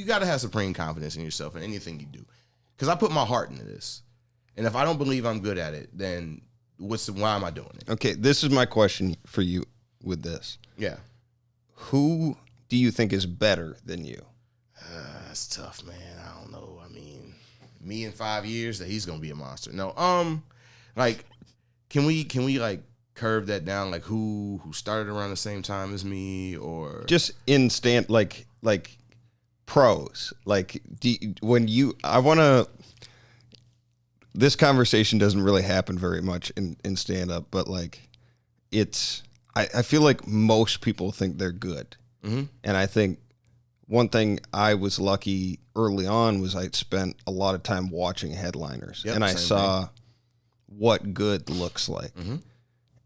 you got to have supreme confidence in yourself in anything you do. Because I put my heart into this. And if I don't believe I'm good at it, then why am I doing it? Okay, this is my question for you with this. Yeah. Who do you think is better than you? That's tough, man. I don't know. I mean, me in 5 years, that he's gonna be a monster. No, like, can we like curve that down? Like, who started around the same time as me, or just like pros? Like, this conversation doesn't really happen very much in stand up, but like, I feel like most people think they're good, and I think. One thing I was lucky early on was I spent a lot of time watching headliners, and I saw what good looks like.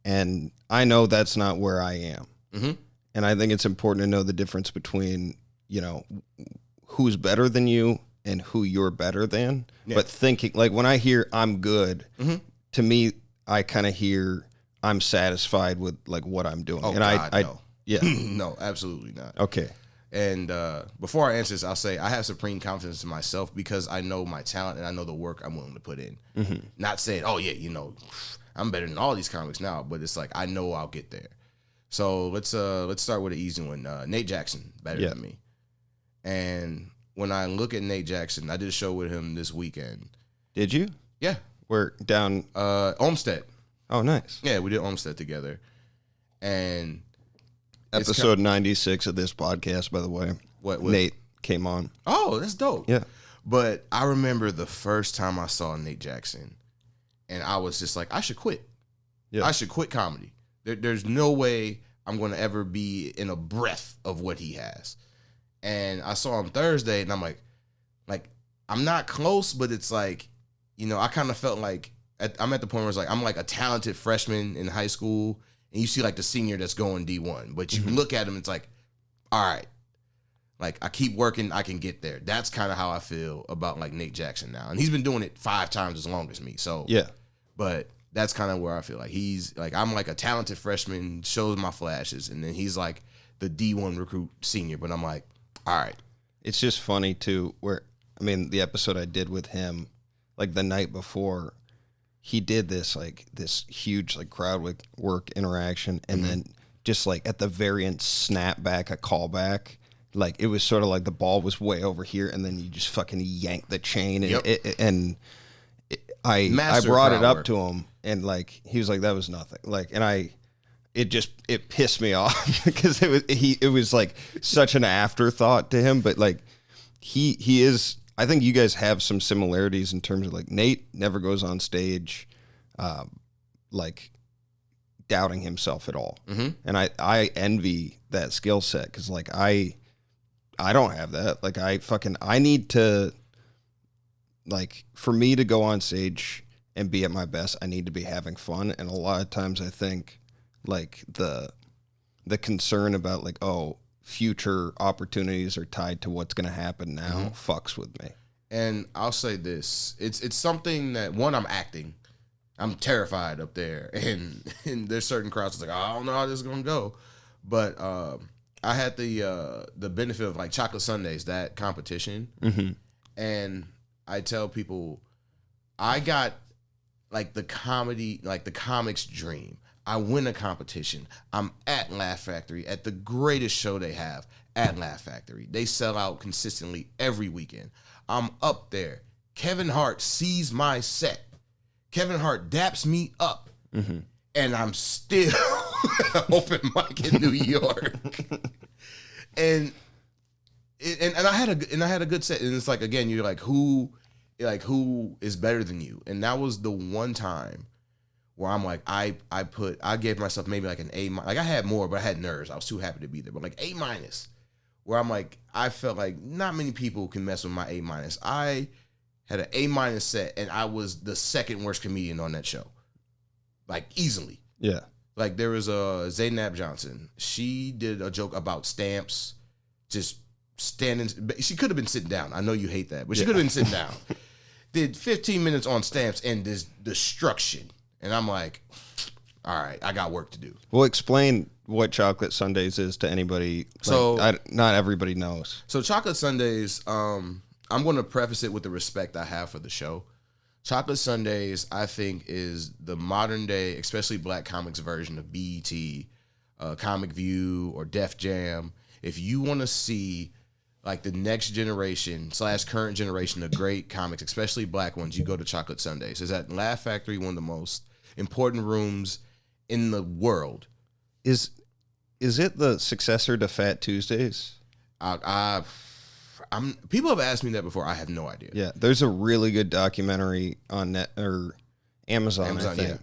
And I know that's not where I am. And I think it's important to know the difference between, who's better than you and who you're better than. Yeah. But thinking, like when I hear I'm good, to me, I kind of hear I'm satisfied with like what I'm doing. Oh, and God, no. Yeah. No, absolutely not. Okay. And before I answer this, I'll say I have supreme confidence in myself because I know my talent and I know the work I'm willing to put in. Not saying, oh, yeah, I'm better than all these comics now, but it's like I know I'll get there. So let's start with an easy one. Nate Jackson, better than me. And when I look at Nate Jackson, I did a show with him this weekend. Did you? Yeah. We're down... Olmsted. Oh, nice. Yeah, we did Olmsted together. And... Episode 96 of this podcast, by the way. What Nate came on. Oh, that's dope. Yeah. But I remember the first time I saw Nate Jackson, and I was just like, I should quit. Yeah. I should quit comedy. There's no way I'm going to ever be in a breath of what he has. And I saw him Thursday, and I'm like, I'm not close, but it's like, I kind of felt like I'm at the point where it's like I'm like a talented freshman in high school. And you see like the senior that's going D1, but you look at him, it's like, all right, like I keep working, I can get there. That's kind of how I feel about like Nate Jackson now. And he's been doing it 5 times as long as me. So, yeah, but that's kind of where I feel like he's like, I'm like a talented freshman, shows my flashes. And then he's like the D1 recruit senior, but I'm like, all right. It's just funny too, the episode I did with him, like the night before, he did this huge like crowd work interaction, and then just like at the very end, snap back a callback. Like it was sort of like the ball was way over here, and then you just fucking yank the chain, and I brought it up to him, and like he was like, that was nothing. Like, and it pissed me off because it was like such an afterthought to him, but like he is. I think you guys have some similarities in terms of like Nate never goes on stage, like doubting himself at all. And I envy that skill set. 'Cause like I don't have that. Like I need to, like for me to go on stage and be at my best, I need to be having fun. And a lot of times I think like the concern about like, oh, future opportunities are tied to what's going to happen now fucks with me. And I'll say this, it's something that, one, I'm acting. I'm terrified up there. And there's certain crowds that's like, I don't know how this is going to go. But I had the benefit of like Chocolate Sundays, that competition. And I tell people, I got like the comics dream. I win a competition. I'm at Laugh Factory at the greatest show they have at Laugh Factory. They sell out consistently every weekend. I'm up there. Kevin Hart sees my set. Kevin Hart daps me up. And I'm still open mic in New York. and I had a good set. And it's like, again, you're like, who is better than you? And that was the one time where I'm like, I gave myself maybe like an A-. Like I had more, but I had nerves. I was too happy to be there. But like A-, where I'm like, I felt like not many people can mess with my A-. I had an A- set, and I was the second worst comedian on that show. Like easily. Yeah. Like there was a Zaynab Johnson. She did a joke about stamps, just standing. She could have been sitting down. I know you hate that, but she could have been sitting down. Did 15 minutes on stamps and this destruction. And I'm like, all right, I got work to do. Well, explain what chocolate sundaes is to anybody. Not everybody knows. So chocolate sundaes, I'm going to preface it with the respect I have for the show. Chocolate sundaes, I think, is the modern day, especially Black comics version of BET, Comic View, or Def Jam. If you want to see like the next generation / current generation of great comics, especially Black ones, you go to Chocolate Sundaes. It's at Laugh Factory, one of the most important rooms in the world. Is it the successor to Fat Tuesdays? People have asked me that before. I have no idea. Yeah, there's a really good documentary on net or Amazon I think,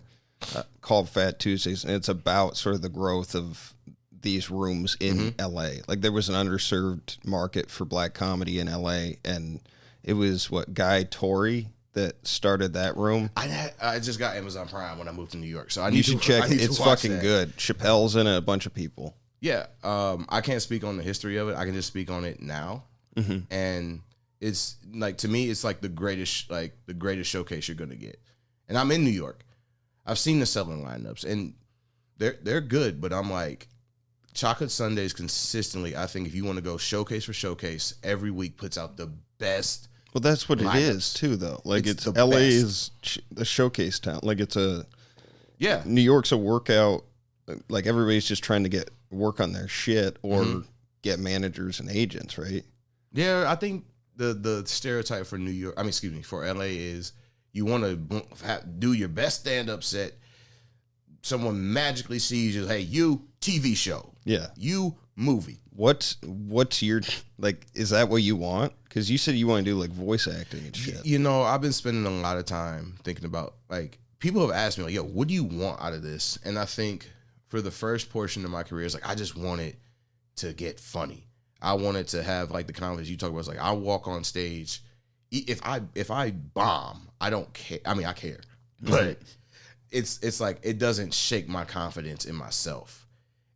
called Fat Tuesdays, and it's about sort of the growth of these rooms in LA. Like there was an underserved market for Black comedy in LA, and it was Guy Torrey that started that room. I just got Amazon Prime when I moved to New York, so you should check it. It's fucking good. Chappelle's in it, a bunch of people. Yeah, I can't speak on the history of it. I can just speak on it now, and it's like, to me, it's like the greatest showcase you're gonna get. And I'm in New York. I've seen the selling lineups, and they're good, but I'm like, Chocolate Sundaes consistently, I think if you want to go showcase for showcase, every week puts out the best. Well, that's what lineups. It is too, though. Like it's LA is the showcase town. Like New York's a workout. Like everybody's just trying to work on their shit or get managers and agents, right? Yeah, I think the stereotype for for LA is you want to do your best stand-up set. Someone magically sees you. Hey, you TV show. Yeah. You movie. What's your, like, is that what you want? Because you said you want to do like voice acting and shit. You know, I've been spending a lot of time thinking about, like, people have asked me, like, yo, what do you want out of this? And I think for the first portion of my career, it's like, I just want it to get funny. I wanted to have like the confidence you talk about. It's like, I walk on stage. If I bomb, I don't care. I mean, I care, but it's like, it doesn't shake my confidence in myself.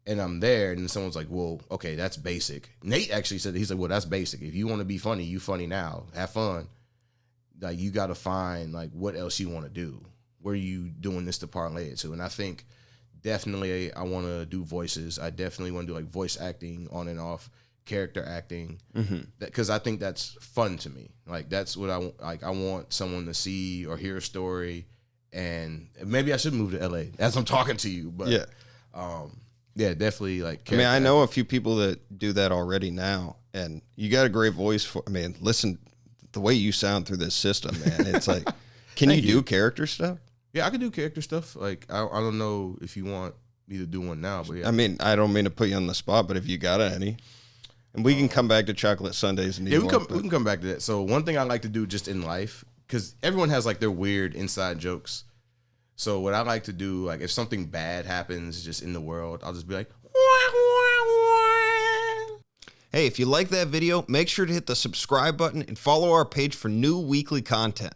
And I'm there, and someone's like, well, okay, that's basic. Nate actually said, he's like, well, that's basic. If you want to be funny, you funny now. Have fun. Like, you got to find, like, what else you want to do. Where are you doing this to parlay it to? And I think definitely I want to do voices. I definitely want to do, like, voice acting on and off, character acting. Because I think that's fun to me. Like, that's what I want. Like, I want someone to see or hear a story. And maybe I should move to LA as I'm talking to you. But, yeah, definitely. Like, I mean, I know a few people that do that already now, and you got a great voice for. I mean, listen, the way you sound through this system, man. It's like, can you do character stuff? Yeah, I can do character stuff. Like, I don't know if you want me to do one now, but yeah. I mean, I don't mean to put you on the spot, but if you got any, and we can come back to Chocolate Sundaes. We can come back to that. So one thing I like to do just in life, because everyone has like their weird inside jokes. So what I like to do, like if something bad happens just in the world, I'll just be like, wah, wah, wah. Hey, if you like that video, make sure to hit the subscribe button and follow our page for new weekly content.